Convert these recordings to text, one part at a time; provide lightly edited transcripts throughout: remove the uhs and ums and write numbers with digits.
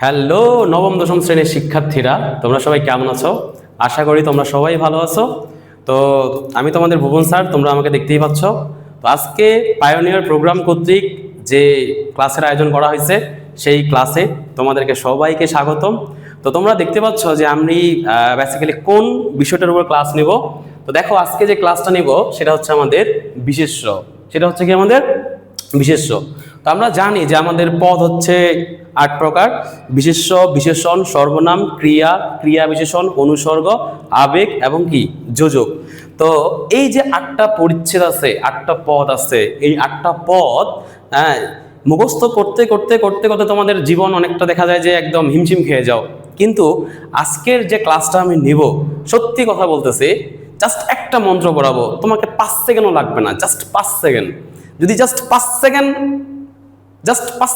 Hello নবম দশম শ্রেণীর শিক্ষার্থীরা, তোমরা সবাই কেমন আছো? আশা করি তোমরা সবাই ভালো আছো। তো আমি তোমাদের ভুবন স্যার, তোমরা আমাকে দেখতেই পাচ্ছ। তো আজকে পায়োনিয়ার প্রোগ্রাম কর্তৃক যে ক্লাসের আয়োজন করা হয়েছে সেই ক্লাসে তোমাদেরকে সবাইকে স্বাগতম। তো তোমরা দেখতে পাচ্ছ যে আমি বেসিক্যালি কোন বিষয়টার উপর ক্লাস নিব। তো দেখো, আজকে যে ক্লাসটা নিব সেটা হচ্ছে আমাদের বিশেষ্য। সেটা হচ্ছে কি আমাদের বিশেষ্য। তো আমরা জানি যে আমাদের পদ হচ্ছে 8 প্রকার: বিশেষ্য, বিশেষণ, সর্বনাম, ক্রিয়া, ক্রিয়া বিশেষণ, অনুসর্গ, আবেগ এবং কি যোজক। তো এই যে 8টা পরিচ্ছেদ আছে, 8টা পদ আছে, এই 8টা পদ মুখস্থ করতে করতে করতে করতে তোমাদের জীবন অনেকটা দেখা যায় যে একদম হিমশিম খেয়ে যাও। কিন্তু আজকের যে ক্লাসটা আমি নিব, সত্যি কথা বলতেছি, জাস্ট একটা মন্ত্র পড়াবো, তোমাকে 5 সেকেন্ডও লাগবে না, জাস্ট 5 সেকেন্ড। যদি জাস্ট 5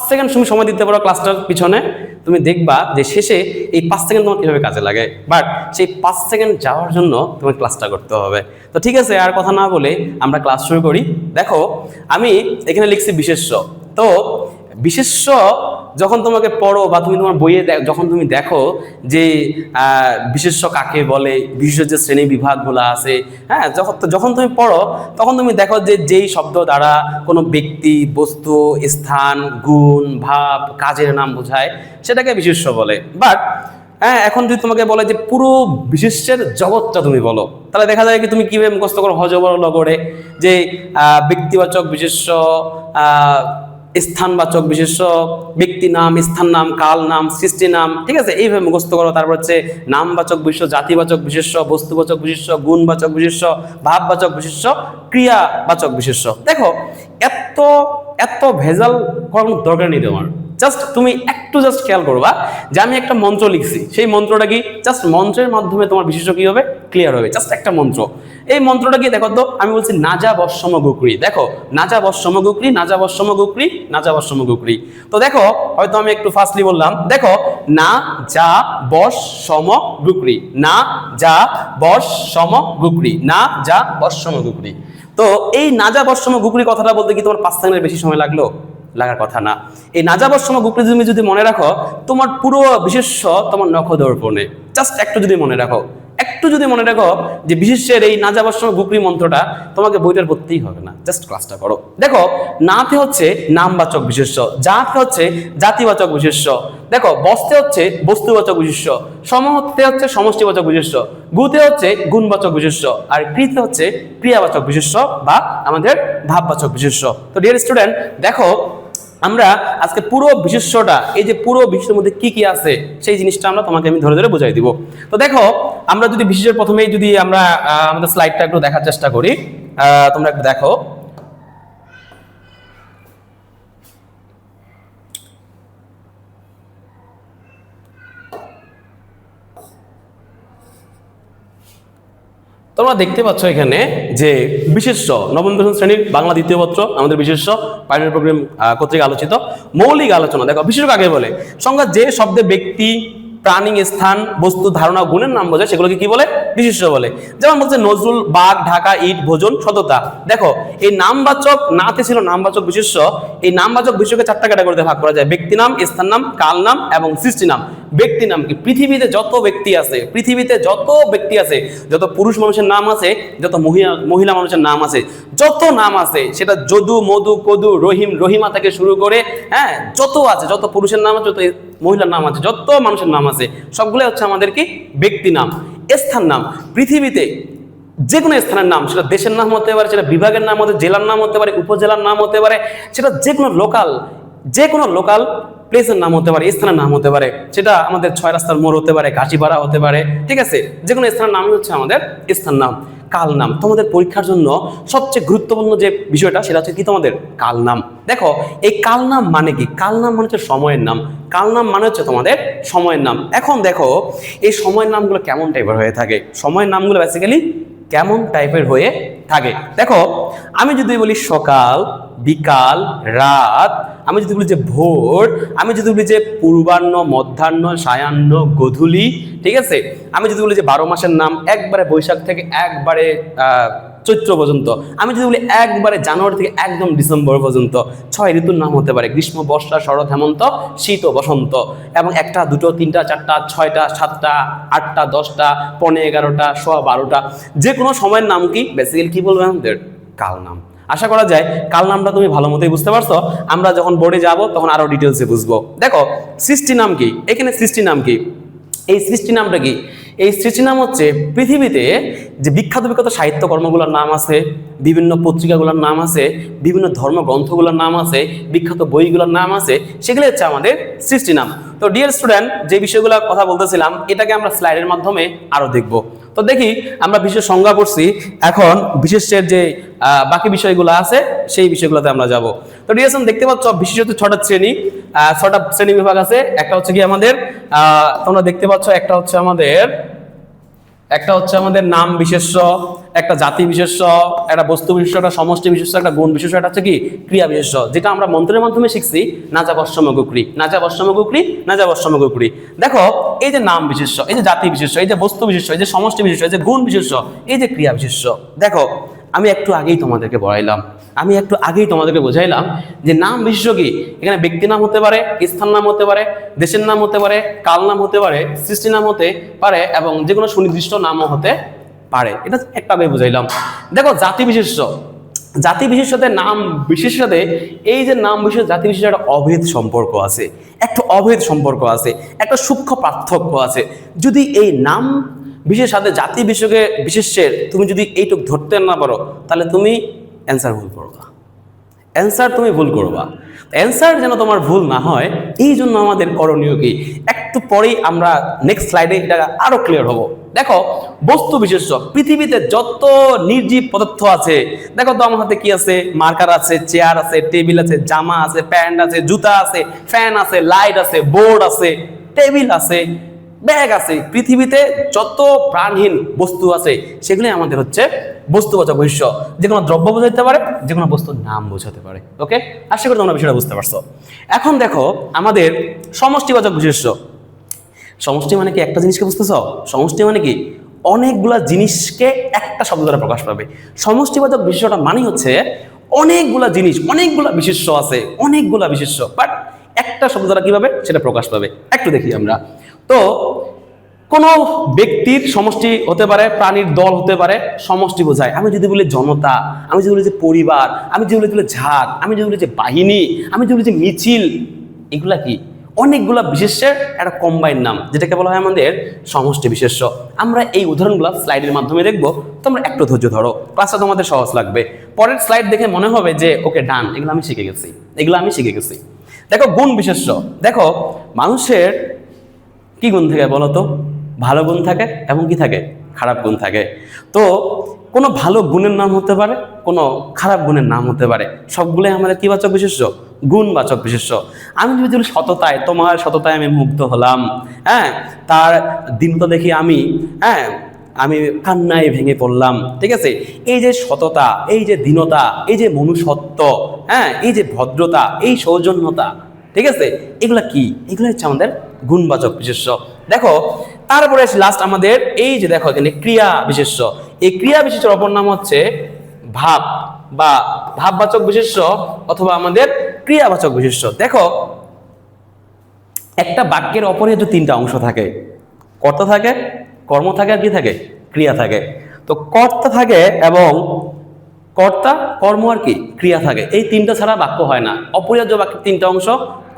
সেকেন্ড তুমি সময় দিতে পারো ক্লাসটার পিছনে, তুমি দেখবা যে শেষে এই 5 সেকেন্ড তোমার কিভাবে কাজে লাগে। বাট সেই 5 সেকেন্ড যাওয়ার জন্য তোমার ক্লাসটা করতে হবে। তো ঠিক আছে, আর কথা না বলে আমরা ক্লাস শুরু করি। দেখো, আমি এখানে লিখছি বিশেষ্য। তো বিশেষ্য যখন তোমাকে পড়ো বা তুমি তোমার বইয়ে যখন তুমি দেখো যে বিশেষ্য কাকে বলে, বিশেষ যে শ্রেণী বিভাগগুলো আছে, হ্যাঁ, যখন তুমি পড়ো তখন তুমি দেখো যে যেই শব্দ দ্বারা কোনো ব্যক্তি, বস্তু, স্থান, গুণ, ভাব, কাজের নাম বোঝায় সেটাকে বিশেষ্য বলে। বাট হ্যাঁ, এখন যদি তোমাকে বলে যে পুরো বিশেষ্যের জগৎটা তুমি বলো, তাহলে দেখা যায় কি তুমি কিভাবে মুখস্থ করো হজবরল করে যে ব্যক্তিবাচক বিশেষ্য, স্থানবাচক বিশেষ্য, ব্যক্তি নাম, স্থান নাম, কাল নাম, সৃষ্টি নাম, ঠিক আছে, এইভাবে মুখস্থ করো। তারপর হচ্ছে নামবাচক বিশেষ্য, জাতিবাচক বিশেষ্য, বস্তুবাচক বিশেষ্য, গুণবাচক বিশেষ্য, ভাববাচক বিশেষ্য, ক্রিয়াবাচক বিশেষ্য। দেখো, এত এত ভেজাল করার দরকার নেই তোমার। জাস্ট তুমি একটু খেয়াল করবা যে আমি একটা মন্ত্র লিখছি, সেই মন্ত্রটা কি, জাস্ট মন্ত্রের মাধ্যমে তোমার বিশেষ্য কি হবে, ক্লিয়ার হবে। জাস্ট একটা মন্ত্র। এই মন্ত্রটা কি দেখো তো, আমি বলছি নাজা বৎসম গুকরি। দেখো, নাজা বৎসম গুকরি, নাজা বৎসম গুকরি, নাজা বৎসম গুকরি। তো দেখো, হয়তো আমি একটু ফাস্টলি বললাম। দেখো, না যা বস সম গুকরি, না যা বস সম গুকরি, না যা বস সম গুকরি। তো এই নাজা বৎসম গুকরি কথাটা বলতে কি তোমার 5 সেকেন্ডের বেশি সময় লাগলো? লাগার কথা না। এই নাজাবৎসম গুকরি তুমি যদি মনে রাখো, তোমার পুরো বিশেষ্য তোমার নখদর্পণে। জাস্ট একটু যদি মনে রাখো, যে বিশেষ্যের এই নাজাবৎসম গুকরি মন্ত্রটা তোমাকে বইটার পড়তেই হবে না, জাস্ট ক্লাসটা করো। দেখো, নাতে হচ্ছে নামবাচক বিশেষ্য, যাতে হচ্ছে জাতিবাচক বিশেষ্য, দেখো বস্তে হচ্ছে বস্তুবাচক বিশেষ্য, সমহতে হচ্ছে সমষ্টিবাচক বিশেষ্য, গুতে হচ্ছে গুণবাচক বিশেষ্য, আর কৃতে হচ্ছে ক্রিয়াবাচক বিশেষ্য বা আমাদের ভাববাচক বিশেষ্য। তো ডিয়ার স্টুডেন্ট, দেখো আমরা আজকে পুরো বিশেষ্যটা, এই যে পুরো বিশেষ্যের মধ্যে কি কি আছে সেই জিনিসটা তোমাকে আমি ধরে ধরে বোঝাই দিব। তো দেখো, আমরা যদি বিশেষ্যের প্রথমেই যদি আমরা আমাদের স্লাইডটা একটু দেখার চেষ্টা করি, তোমরা একটু দেখো। তোমরা দেখতে পাচ্ছ এখানে যে বিশেষ্য, নবম দশম শ্রেণীর বাংলা দ্বিতীয় পত্র আমাদের বিশেষ্য পায়োনিয়ার প্রোগ্রাম কর্তৃক আলোচিত মৌলিক আলোচনা। দেখো, বিশেষ্য কাকে বলে? সংজ্ঞা: যে শব্দে ব্যক্তি, প্রাণী, স্থান, বস্তু, ধারণা, গুণের নাম বোঝায় সেগুলোকে কি বলে? বিশেষ্য বলে। যেমন বলছে নজরুল, বাঘ, ঢাকা, ইট, ভোজন, সততা। দেখো, এই নামবাচক, নাতে ছিল নামবাচক বিশেষ্য। এই নামবাচক বিশেষ্যকে 4টা ক্যাটাগরিতে ভাগ করা যায়: ব্যক্তি নাম, স্থান নাম, কাল নাম এবং সৃষ্টি নাম। ব্যক্তি নাম কি? পৃথিবীতে যত ব্যক্তি আছে, যত পুরুষ মানুষের নাম আছে, যত মহিলা মানুষের নাম আছে, যত নাম আছে, সেটা যদু, মধু, কদু, রহিম, রহিমা থেকে শুরু করে, হ্যাঁ, যত আছে, যত পুরুষের নাম আছে, যত মহিলার নাম আছে, যত মানুষের নাম আছে, সবগুলো হচ্ছে আমাদের কি? ব্যক্তি নাম। স্থান নাম: পৃথিবীতে যে কোনো স্থানের নাম, সেটা দেশের নাম হতে পারে, সেটা বিভাগের নাম হতে, জেলার নাম হতে পারে, উপজেলার নাম হতে পারে, সেটা যে কোনো লোকাল প্লেসের নাম হতে পারে, স্থানের নাম হতে পারে, সেটা আমাদের 6 রাস্তার মোড় হতে পারে, ঘাটিপাড়া হতে পারে, ঠিক আছে, যে কোনো স্থানের নামই হচ্ছে আমাদের স্থান নাম। কাল নাম: তোমাদের পরীক্ষার জন্য সবচেয়ে গুরুত্বপূর্ণ যে বিষয়টা, সেটা হচ্ছে কি তোমাদের কাল নাম। দেখো, এই কাল নাম মানে কি? কাল নাম মানে হচ্ছে সময়ের নাম। কাল নাম মানে হচ্ছে তোমাদের সময়ের নাম। এখন দেখো, এই সময়ের নামগুলো কেমন টাইপের হয়ে থাকে? সময়ের নামগুলো বেসিক্যালি কেমন টাইপের হয়ে থাকে? দেখো, আমি যদি বলি সকাল, বিকাল, রাত, আমি যদি বলি যে ভোর, আমি যদি বলি যে পূর্বাহ্ন, মধ্যাহ্ন, সায়াহ্ন, গোধূলি, ঠিক আছে, আমি যদি বলি যে 12 মাসের নাম, একবারে বৈশাখ থেকে একবারে চৈত্র পর্যন্ত। আমি যদি বলি একবারে জানুয়ারি থেকে একদম ডিসেম্বর পর্যন্ত 6 ঋতুর নাম হতে পারে গ্রীষ্ম, বর্ষা, শরৎ, হেমন্ত, শীত ও বসন্ত। এবং 1টা 2টো 3টা 4টা 6টা 7টা 8টা 10টা 15 11টা 12টা যে কোনো সময়ের নাম কি বেসিক্যালি কি বলবো আমাদের কাল নাম। আশা করা যায় কাল নামটা তুমি ভালো মতোই বুঝতে পারছো। আমরা যখন বোর্ডে যাব তখন আরো ডিটেলসে বুঝবো। দেখো সৃষ্টি নাম কি, এখানে সৃষ্টি নাম কি, এই সৃষ্টি নামটা কি? এই সৃষ্টি নাম হচ্ছে পৃথিবীতে যে বিখ্যাত বিখ্যাত সাহিত্যকর্মগুলোর নাম আছে, বিভিন্ন পত্রিকাগুলোর নাম আছে, বিভিন্ন ধর্মগ্রন্থগুলোর নাম আছে, বিখ্যাত বইগুলোর নাম আছে, সেগুলো হচ্ছে আমাদের সৃষ্টি নাম। তো ডিয়ার স্টুডেন্ট, যে বিষয়গুলোর কথা বলতেছিলাম এটাকে আমরা স্লাইডের মাধ্যমে আরো দেখব। তো দেখি আমরা বিশেষ সংজ্ঞা পড়ছি, এখন বিশেষের যে বাকি বিষয়গুলো আছে সেই বিষয়গুলোতে আমরা যাব। তো ডিয়ার দেখতে পাচ্ছ বিশেষত 6টা শ্রেণী, 6টা শ্রেণী বিভাগ আছে। একটা হচ্ছে কি আমাদের তোমরা দেখতে পাচ্ছ একটা হচ্ছে আমাদের নাম বিশেষ্য, একটা জাতি বিশেষ্য, একটা বস্তু বিশেষ্য, একটা সমষ্টি বিশেষ্য, একটা গুণ বিশেষ্য, একটা হচ্ছে কি ক্রিয়া বিশেষ্য, যেটা আমরা মন্ত্রের মাধ্যমে শিখছি নাজা বর্ষম গুকরি, নাজা বর্ষম গুকরি, নাজা বর্ষম গুকরি। দেখো এই যে নাম বিশেষ্য, এই যে জাতি বিশেষ্য, এই যে বস্তু বিশেষ্য, এই যে সমষ্টি বিশেষ্য, এই যে গুণ বিশেষ্য, এই যে ক্রিয়া বিশেষ্য। দেখো আমি একটু আগেই তোমাদেরকে বোঝাইলাম যে নাম বিশেষ্য কি, এখানে ব্যক্তি নাম হতে পারে, স্থান নাম হতে পারে, দেশের নাম হতে পারে, কাল নাম হতে পারে, সৃষ্টি নাম হতে পারে এবং যে কোনো সুনির্দিষ্ট নামও হতে পারে। এটা একটা আগে বুঝাইলাম। দেখো জাতি বিশেষ্য, জাতি বিশেষের নাম বিশেষের সাথে এই যে নাম বিশেষ জাতি বিশেষের একটা অভেদ সম্পর্ক আছে, একটা সূক্ষ্ম পার্থক্য আছে। যদি এই নাম বিশেষ সাথে জাতি বিশেষের তুমি যদি এইটুক ধরতে না পারো তাহলে তুমি অ্যান্সার ভুল করবা। অ্যান্সার যেন তোমার ভুল না হয় এই জন্য আমাদের করণীয় কি, একটু পরেই আমরা নেক্সট স্লাইডে এটা আরো ক্লিয়ার হব। দেখো বস্তু বিশেষ্য, পৃথিবীতে যত নির্জীব পদার্থ আছে, দেখো তো আমার হাতে কি আছে, মার্কার আছে, চেয়ার আছে, টেবিল আছে, জামা আছে, প্যান্ট আছে, জুতা আছে, ফ্যান আছে, লাইট আছে, বোর্ড আছে, টেবিল আছে, ব্যাগ আছে। পৃথিবীতে যত প্রাণহীন বস্তু আছে সেগুলি আমাদের হচ্ছে বস্তুবাচক বিশেষ্য, যে কোনো দ্রব্য বোঝাতে পারে, যে কোনো বস্তুর নাম বোঝাতে পারে। ওকে, আশা করি তোমরা বিষয়টা বুঝতে পারছো। এখন দেখো আমাদের সমষ্টিবাচক বিশেষ্য। সমষ্টি মানে কি, একটা জিনিসকে বুঝতেছ? সমষ্টি মানে কি অনেকগুলা জিনিসকে একটা শব্দ দ্বারা প্রকাশ পাবে। সমষ্টিবাচক বিশেষ্যটা মানে হচ্ছে অনেকগুলা জিনিস, অনেকগুলা বিশেষ্য আছে, অনেকগুলা বিশেষ্য, বাট একটা শব্দ দ্বারা কিভাবে সেটা প্রকাশ পাবে একটু দেখি আমরা। তো কোনো ব্যক্তির সমষ্টি হতে পারে, প্রাণীর দল হতে পারে, সমষ্টি বোঝায়। আমি যদি বলি জনতা, আমি যদি বলি যে পরিবার, আমি যদি বলি ঝাঁক, আমি যদি বলি যে বাহিনী, আমি যদি বলি যে মিছিল, এগুলা কি অনেকগুলা বিশেষ্যের একটা কম্বাইন নাম, যেটাকে বলা হয় আমাদের সমষ্টি বিশেষ্য। আমরা এই উদাহরণগুলো স্লাইডের মাধ্যমে দেখবো, তোমরা একটু ধৈর্য ধরো, ক্লাসটা তোমাদের সহজ লাগবে। পরের স্লাইড দেখে মনে হবে যে ওকে ডান, এগুলো আমি শিখে গেছি। দেখো গুণ বিশেষ্য, দেখো মানুষের কি গুণ থাকে বলো তো? ভালো গুণ থাকে এবং কি থাকে, খারাপ গুণ থাকে। তো কোনো ভালো গুণের নাম হতে পারে, কোনো খারাপ গুণের নাম হতে পারে, সবগুলোই আমাদের কি বাচক বিশেষ্য, গুণবাচক বিশেষ্য। আমি যদি সততায়, তোমার সততায় আমি মুগ্ধ হলাম, হ্যাঁ, তার দিনটা দেখি আমি কান্নায় ভেঙে পড়লাম, ঠিক আছে। এই যে সততা, এই যে দীনতা, এই যে মনুষ্যত্ব, হ্যাঁ, এই যে ভদ্রতা, এই সৌজন্যতা, ঠিক আছে, এগুলা কি? এগুলো হচ্ছে আমাদের গুণবাচক বিশেষ্য। দেখো তারপরে লাস্ট আমাদের এই যে দেখো এখানে ক্রিয়া বিশেষ্য। এই ক্রিয়া বিশেষ্যের অপর নাম হচ্ছে ভাব বা ভাববাচক বিশেষ্য অথবা আমাদের ক্রিয়াবাচক বিশেষ্য। দেখো একটা বাক্যের অপরিহার্য 3টা অংশ থাকে, কর্তা থাকে, কর্ম থাকে আর কি থাকে, ক্রিয়া থাকে। তো কর্তা থাকে এবং কর্তা, কর্ম আর কি ক্রিয়া থাকে, এই 3টা ছাড়া বাক্য হয় না। অপরিহার্য বাক্যের 3টা অংশ,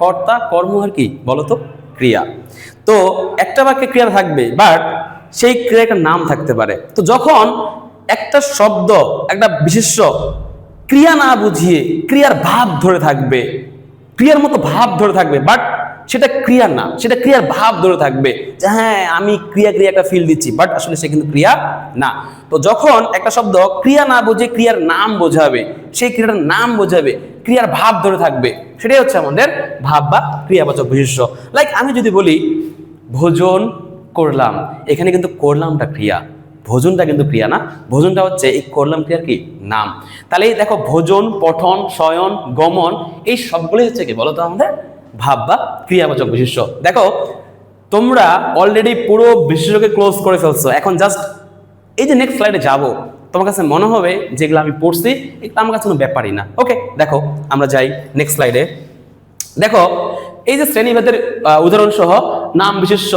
কর্তা, কর্ম আর কি বলতো, ক্রিয়া। তো একটা বাক্যে ক্রিয়া থাকবে, বাট সেই ক্রিয়া একটা নাম থাকতে পারে। তো যখন একটা শব্দ, একটা বিশেষ্য ক্রিয়া না বুঝিয়ে ক্রিয়ার ভাব ধরে থাকবে, ক্রিয়ার মতো ভাব ধরে থাকবে, বাট সেটা ক্রিয়া না, সেটা ক্রিয়ার ভাব ধরে থাকবে যে হ্যাঁ আমি ক্রিয়া একটা ফিল দিচ্ছি, বাট আসলে সে কিন্তু ক্রিয়া না। তো যখন একটা শব্দ ক্রিয়া না বুঝে ক্রিয়ার নাম বোঝাবে, সেই ক্রিয়াটার নাম বোঝাবে, ক্রিয়ার ভাব ধরে থাকবে, সেটাই হচ্ছে আমাদের ভাব বা ক্রিয়াবাচক বিশেষ্য। লাইক আমি যদি বলি ভোজন করলাম, এখানে কিন্তু করলামটা ক্রিয়া, ভোজনটা কিন্তু ক্রিয়া না, ভোজনটা হচ্ছে এই করলাম ক্রিয়ার কি নাম। তাহলে এই দেখো ভোজন, পঠন, শয়ন, গমন, এই সবগুলোই হচ্ছে কি বলতো আমাদের ভাব বা ক্রিয়াবাচক বিশেষ্য। দেখো তোমরা অলরেডি পুরো বিশেষ্যকে ক্লোজ করে ফেলছো, এখন জাস্ট এই যে নেক্সট স্লাইডে যাবো, তোমার কাছে মনে হবে যেগুলো আমি পড়ছি এগুলো আমার কাছে কোনো ব্যাপারই না। ওকে, দেখো আমরা যাই নেক্সট স্লাইডে। দেখো এই যে শ্রেণীভেদের উদাহরণ সহ নাম বিশেষ্য,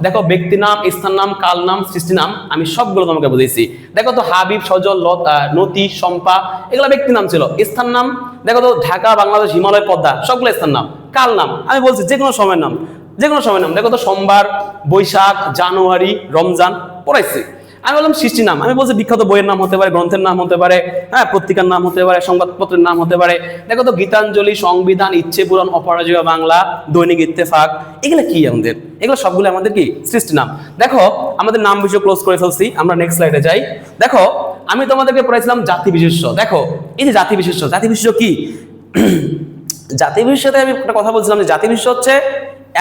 দেখো ব্যক্তি নাম, স্থান নাম, কাল নাম, সৃষ্টি নাম, আমি সবগুলো তোমাকে বুঝেছি। দেখো তো হাবিব, সজল, লতা, নতি, শম্পা, এগুলো ব্যক্তি নাম ছিল। স্থান নাম দেখো তো ঢাকা, বাংলাদেশ, হিমালয়, পদ্মা, সবগুলো স্থান নাম। কাল নাম আমি বলছি যে কোনো সময়ের নাম, যে কোনো সময়ের নাম। দেখো তো সোমবার, বৈশাখ, জানুয়ারি, রমজান পড়াইছি। আমি বললাম সৃষ্টি নাম, আমি বলছি বিখ্যাত বইয়ের নাম হতে পারে, গ্রন্থের নাম হতে পারে, হ্যাঁ পত্রিকার নাম হতে পারে, সংবাদপত্রের নাম হতে পারে। দেখো তো গীতাঞ্জলি, সংবিধান, ইচ্ছে পূরণ, অপরাজয় বাংলা, দৈনিক ইত্তেফাক, এগুলো কি আমাদের? এগুলো সবগুলো আমাদের কি সৃষ্টি নাম। দেখো আমাদের নাম বিষয় ক্লোজ করে ফেলছি, আমরা নেক্সট স্লাইডে যাই। দেখো আমি তোমাদেরকে পড়াইছিলাম জাতি বিশেষ্য। দেখো এই যে জাতি বিশেষ্য, জাতি বিশেষ্য কি? জাতি বিশেষ্যতে আমি একটা কথা বলছিলাম যে জাতি বিশেষ্য হচ্ছে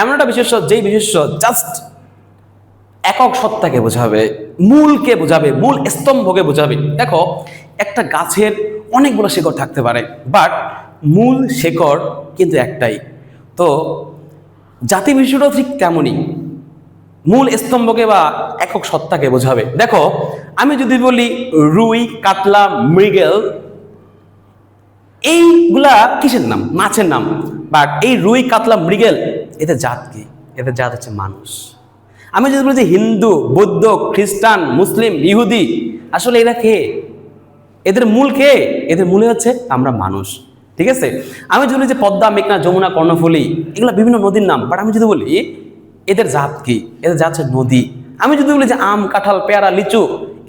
এমন একটা বিশেষ্য যেই বিশেষ্য জাস্ট একক সত্তাকে বোঝাবে, মূলকে বোঝাবে, মূল স্তম্ভকে বোঝাবে। দেখো একটা গাছের অনেকগুলো শেকড় থাকতে পারে, বাট মূল শেকড় কিন্তু একটাই। তো জাতি বিশেষ্যটাও ঠিক তেমনই, মূল স্তম্ভকে বা একক সত্তাকে বোঝাবে। দেখো আমি যদি বলি রুই, কাতলা, মৃগেল, এইগুলা কিসের নাম? মাছের নাম। বাট এই রুই, কাতলা, মৃগেল এদের জাত কি? এদের জাত হচ্ছে মানুষ। আমি যদি বলি যে হিন্দু, বৌদ্ধ, খ্রিস্টান, মুসলিম, ইহুদি, আসলে এরা কে? এদের মূল কে? এদের মূলে হচ্ছে আমরা মানুষ। ঠিক আছে, আমি যদি বলি যে পদ্মা, মেঘনা, যমুনা, কর্ণফুলী, এগুলো বিভিন্ন নদীর নাম, বাট আমি যদি বলি এদের জাত কি? এদের জাত হচ্ছে নদী। আমি যদি বলি যে আম, কাঁঠাল, পেয়ারা, লিচু,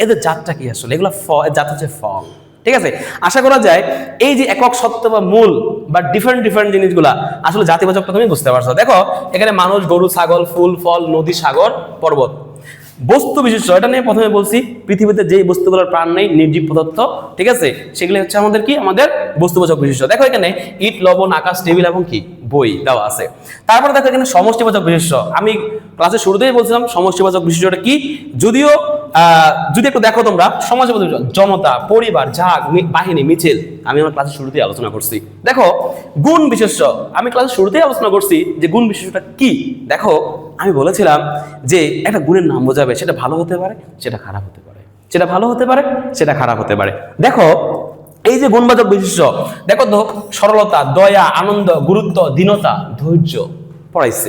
এদের জাতটা কি? আসলে এগুলো জাত হচ্ছে ফল। ঠিক আছে, আশা করা যায় এই যে একক সত্য বা মূল বা ডিফারেন্ট ডিফারেন্ট জিনিসগুলা আসলে জাতিবাচকটা তুমি বুঝতে পারছো। দেখো এখানে মানুষ, গরু, ছাগল, ফুল, ফল, নদী, সাগর, পর্বত। বস্তু বিশেষ্য, এটা নিয়ে প্রথমে বলছি পৃথিবীতে যেই বস্তুগুলোর প্রাণ নেই, নির্জীব পদার্থ, ঠিক আছে, সেগুলি হচ্ছে আমাদের কি? আমাদের বস্তুবাচক বিশেষ্য। দেখো এখানে ইট, লবণ, আকাশ, টেবিল এবং কি বই দেওয়া আছে। তারপরে দেখো এখানে সমষ্টিবাচক বিশেষ্য, আমি ক্লাসের শুরুতেই বলছিলাম সমষ্টিবাচক বিশেষ্যটা কি। যদিও যদি একটু দেখো তোমরা সমাজবাচক বিশেষ্য, জনতা, পরিবার, ঝাঁক, বাহিনী, মিছিল, আমি আমার ক্লাসের শুরুতেই আলোচনা করছি। দেখো গুণ বিশেষ্য, আমি ক্লাসের শুরুতেই আলোচনা করছি যে গুণ বিশেষ্যটা কি। দেখো আমি বলেছিলাম যে একটা গুণের নাম বোঝাবে, সেটা ভালো হতে পারে, সেটা খারাপ হতে পারে, সেটা ভালো হতে পারে, সেটা খারাপ হতে পারে। দেখো এই যে গুণবাচক বিশেষ্য, দেখো তো সরলতা, দয়া, আনন্দ, গুরুত্ব, দীনতা, ধৈর্য পড়াইছে।